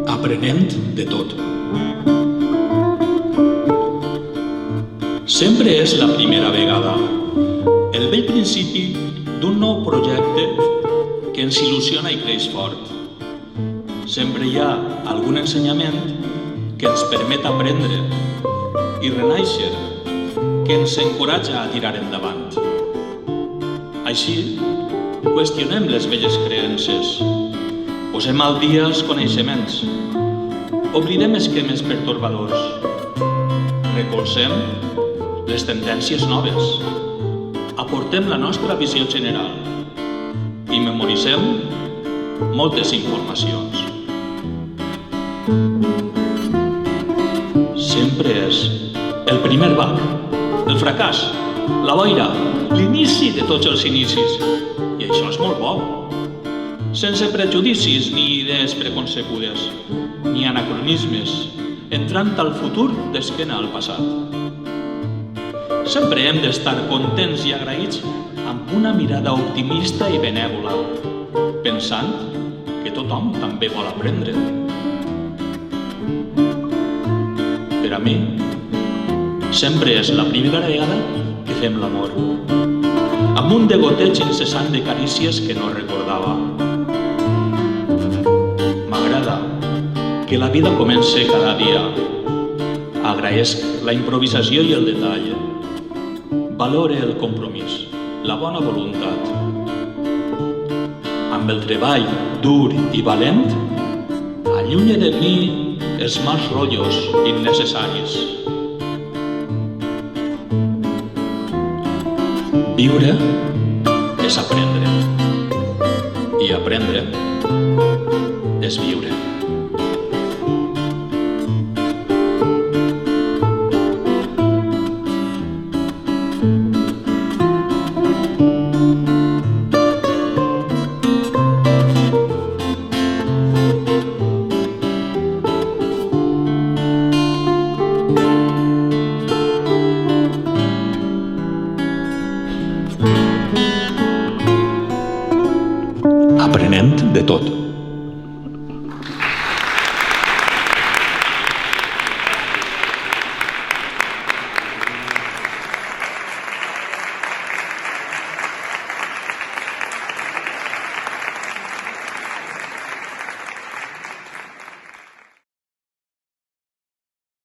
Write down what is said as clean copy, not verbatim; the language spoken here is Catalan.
Aprenent de tot. Sempre és la primera vegada, el vell principi d'un nou projecte que ens il·lusiona i creix fort. Sempre hi ha algun ensenyament que ens permet aprendre i renaixer, que ens encoratja a tirar endavant. Així, qüestionem les velles creences, posem al dia els coneixements, obrirem esquemes pertorbadors, recolzem les tendències noves, aportem la nostra visió general i memoritzem moltes informacions. Sempre és el primer bac, el fracàs, la boira, l'inici de tots els inicis. I això és molt bo. Sense prejudicis ni idees preconcebudes, ni anacronismes, entrant al futur d'esquena al passat. Sempre hem d'estar contents i agraïts amb una mirada optimista i benèvola, pensant que tothom també vol aprendre. Per a mi, sempre és la primera vegada que fem l'amor, amb un degoteig incessant de carícies que no recordava. M'agrada que la vida comence cada dia. Agraesc la improvisació i el detall. Valore el compromís, la bona voluntat. Amb el treball dur i valent, allunye de mi els mals rotllos innecessaris. Viure és aprendre, i aprendre és viure. Aprenent de tot.